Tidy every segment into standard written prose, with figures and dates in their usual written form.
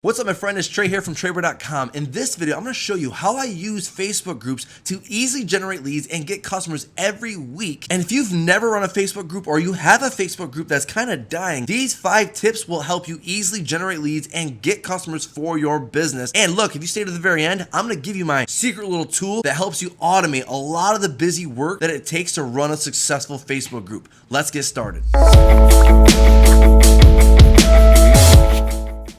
What's up, my friend? It's Trey here from DotCom. In this video, I'm going to show you how I use Facebook groups to easily generate leads and get customers every week. And if you've never run a Facebook group or you have a Facebook group that's kind of dying, these 5 tips will help you easily generate leads and get customers for your business. And look, if you stay to the very end, I'm going to give you my secret little tool that helps you automate a lot of the busy work that it takes to run a successful Facebook group. Let's get started.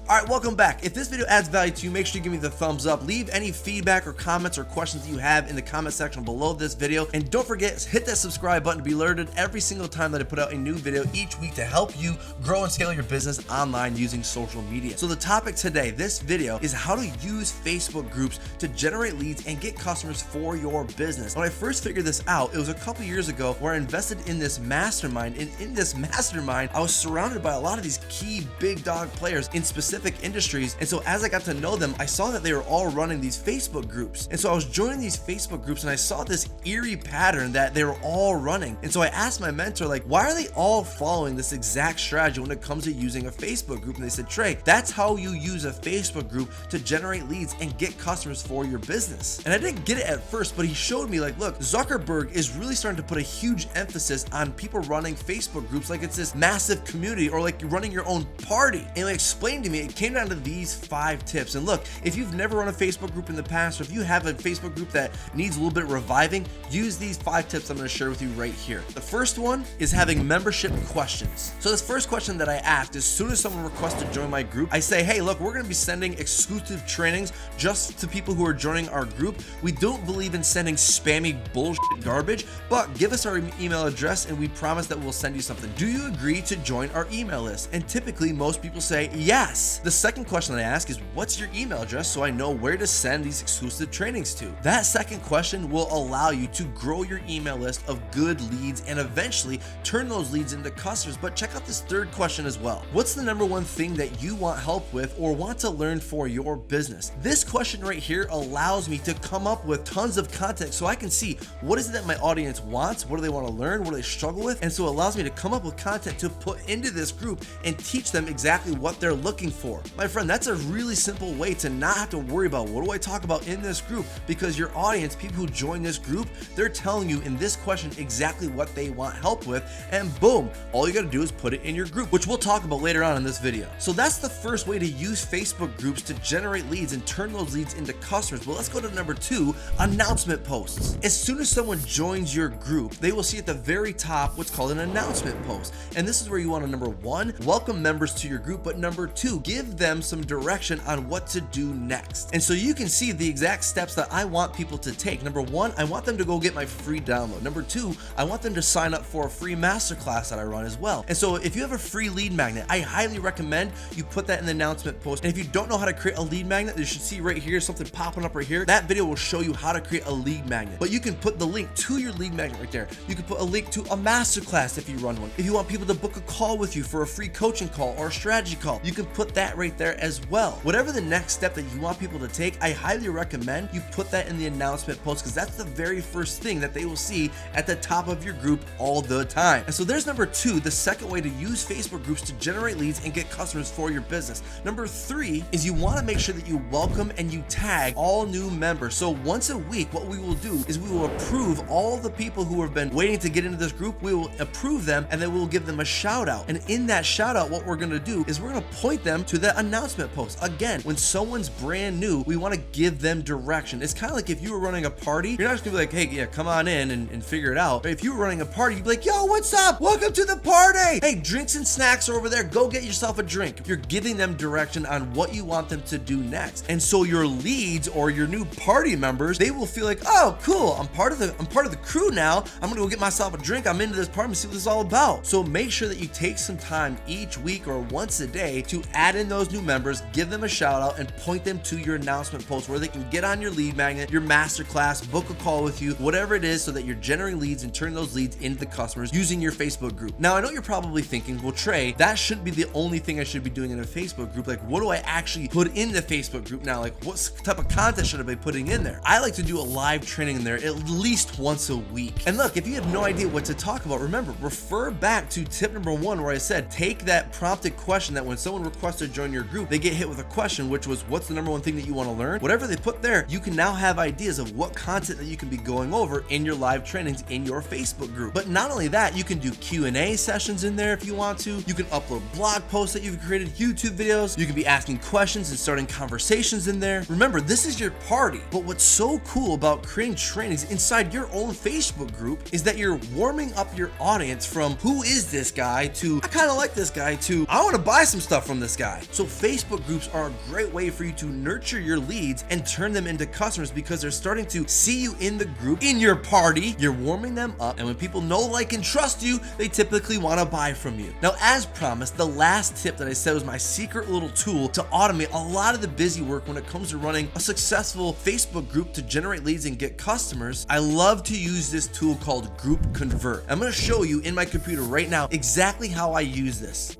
Alright, welcome back. If this video adds value to you, make sure you give me the thumbs up. Leave any feedback or comments or questions that you have in the comment section below this video. And don't forget, hit that subscribe button to be alerted every single time that I put out a new video each week to help you grow and scale your business online using social media. So the topic today, this video, is how to use Facebook groups to generate leads and get customers for your business. When I first figured this out, it was a couple years ago where I invested in this mastermind. And in this mastermind, I was surrounded by a lot of these key big dog players in specific industries. And so as I got to know them, I saw that they were all running these Facebook groups. And so I was joining these Facebook groups and I saw this eerie pattern that they were all running. And so I asked my mentor, like, why are they all following this exact strategy when it comes to using a Facebook group? And they said, Trey, that's how you use a Facebook group to generate leads and get customers for your business. And I didn't get it at first, but he showed me, like, look, Zuckerberg is really starting to put a huge emphasis on people running Facebook groups like it's this massive community, or like you're running your own party. And he explained to me, it came down to these 5 tips. And look, if you've never run a Facebook group in the past, or if you have a Facebook group that needs a little bit reviving, use these 5 tips I'm going to share with you right here. The first one is having membership questions. So this first question that I asked, as soon as someone requests to join my group, I say, hey, look, we're going to be sending exclusive trainings just to people who are joining our group. We don't believe in sending spammy bullshit garbage, but give us our email address and we promise that we'll send you something. Do you agree to join our email list? And typically most people say yes. The second question that I ask is, what's your email address so I know where to send these exclusive trainings to? That second question will allow you to grow your email list of good leads and eventually turn those leads into customers. But check out this third question as well. What's the number one thing that you want help with or want to learn for your business? This question right here allows me to come up with tons of content so I can see what is it that my audience wants, what do they want to learn, what do they struggle with, and so it allows me to come up with content to put into this group and teach them exactly what they're looking for. My friend, that's a really simple way to not have to worry about what do I talk about in this group, because your audience, people who join this group, they're telling you in this question exactly what they want help with, and boom, all you got to do is put it in your group, which we'll talk about later on in this video. So that's the first way to use Facebook groups to generate leads and turn those leads into customers. But let's go to number 2, announcement posts. As soon as someone joins your group, they will see at the very top what's called an announcement post. And this is where you want to, number 1, welcome members to your group, but number 2, give them some direction on what to do next. And so you can see the exact steps that I want people to take. Number 1, I want them to go get my free download. Number 2, I want them to sign up for a free masterclass that I run as well. And so if you have a free lead magnet, I highly recommend you put that in the announcement post. And if you don't know how to create a lead magnet, you should see right here, something popping up right here. That video will show you how to create a lead magnet. But you can put the link to your lead magnet right there. You can put a link to a masterclass if you run one. If you want people to book a call with you for a free coaching call or a strategy call, you can put that right there as well. Whatever the next step that you want people to take, I highly recommend you put that in the announcement post, because that's the very first thing that they will see at the top of your group all the time. And so there's number 2, the second way to use Facebook groups to generate leads and get customers for your business. Number 3 is you want to make sure that you welcome and you tag all new members. So once a week, what we will do is we will approve all the people who have been waiting to get into this group. We will approve them and then we'll give them a shout out. And in that shout out, what we're going to do is we're going to point them to the announcement post. Again, when someone's brand new, we want to give them direction. It's kind of like if you were running a party, you're not just gonna be like, hey, yeah, come on in and figure it out. But if you were running a party, you'd be like, yo, what's up? Welcome to the party. Hey, drinks and snacks are over there. Go get yourself a drink. You're giving them direction on what you want them to do next. And so your leads or your new party members, they will feel like, oh, cool. I'm part of the crew now. I'm gonna go get myself a drink. I'm into this party and see what this is all about. So make sure that you take some time each week or once a day to add in those new members, give them a shout out, and point them to your announcement post where they can get on your lead magnet, your masterclass, book a call with you, whatever it is, so that you're generating leads and turning those leads into the customers using your Facebook group. Now, I know you're probably thinking, well, Trey, that shouldn't be the only thing I should be doing in a Facebook group. Like, what do I actually put in the Facebook group now? Like, what type of content should I be putting in there? I like to do a live training in there at least once a week. And look, if you have no idea what to talk about, remember, refer back to tip number 1 where I said, take that prompted question that when someone requests to join join your group, they get hit with a question, which was, what's the number one thing that you want to learn? Whatever they put there, you can now have ideas of what content that you can be going over in your live trainings in your Facebook group. But not only that, you can do Q&A sessions in there if you want to. You can upload blog posts that you've created, YouTube videos. You can be asking questions and starting conversations in there. Remember, this is your party. But what's so cool about creating trainings inside your own Facebook group is that you're warming up your audience from who is this guy to I kind of like this guy to I want to buy some stuff from this guy. So Facebook groups are a great way for you to nurture your leads and turn them into customers because they're starting to see you in the group, in your party. You're warming them up, and when people know, like, and trust you, they typically want to buy from you. Now, as promised, the last tip that I said was my secret little tool to automate a lot of the busy work when it comes to running a successful Facebook group to generate leads and get customers. I love to use this tool called GroupConvert. I'm going to show you in my computer right now exactly how I use this.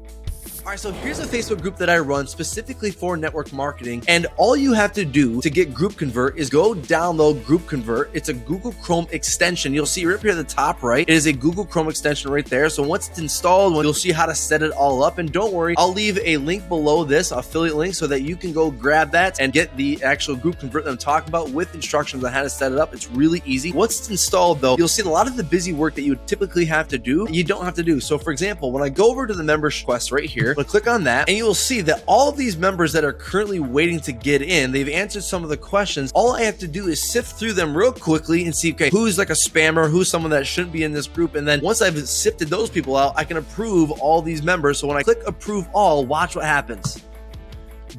All right, so here's a Facebook group that I run specifically for network marketing, and all you have to do to get GroupConvert is go download GroupConvert. It's a Google Chrome extension. You'll see right up here at the top right, it is a Google Chrome extension right there. So once it's installed, you'll see how to set it all up. And don't worry, I'll leave a link below this, affiliate link, so that you can go grab that and get the actual GroupConvert that I'm talking about with instructions on how to set it up. It's really easy. Once it's installed though, you'll see a lot of the busy work that you would typically have to do, you don't have to do. So for example, when I go over to the membership request right here, I'm gonna click on that, and you will see that all of these members that are currently waiting to get in, they've answered some of the questions. All I have to do is sift through them real quickly and see, okay, who's like a spammer, who's someone that shouldn't be in this group. And then once I've sifted those people out, I can approve all these members. So when I click approve all, watch what happens.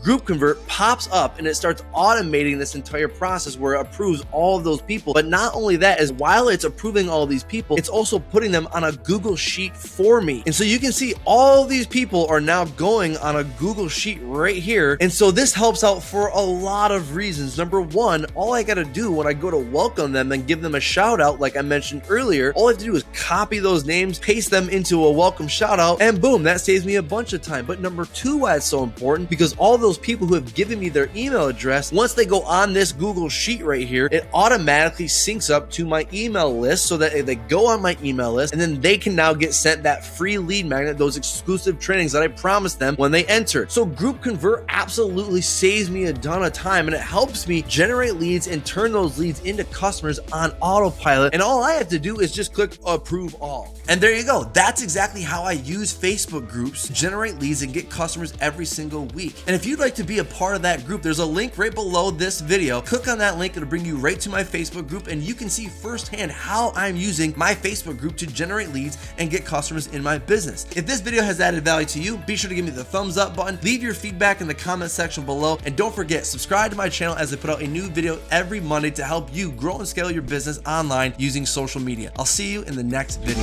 GroupConvert pops up and it starts automating this entire process where it approves all of those people. But not only that, is while it's approving all these people, it's also putting them on a Google Sheet for me. And so you can see all these people are now going on a Google Sheet right here. And so this helps out for a lot of reasons. Number one, all I got to do when I go to welcome them and give them a shout out, like I mentioned earlier, all I have to do is copy those names, paste them into a welcome shout out, and boom, that saves me a bunch of time. But number two, why it's so important, because all those people who have given me their email address, once they go on this Google Sheet right here, it automatically syncs up to my email list so that they go on my email list, and then they can now get sent that free lead magnet, those exclusive trainings that I promised them when they enter. So GroupConvert absolutely saves me a ton of time, and it helps me generate leads and turn those leads into customers on autopilot. And all I have to do is just click approve all. And there you go. That's exactly how I use Facebook groups to generate leads and get customers every single week. And if you'd like to be a part of that group, there's a link right below this video. Click on that link, it'll bring you right to my Facebook group, and you can see firsthand how I'm using my Facebook group to generate leads and get customers in my business. If this video has added value to you, be sure to give me the thumbs up button, leave your feedback in the comment section below, and don't forget, subscribe to my channel as I put out a new video every Monday to help you grow and scale your business online using social media. I'll see you in the next video.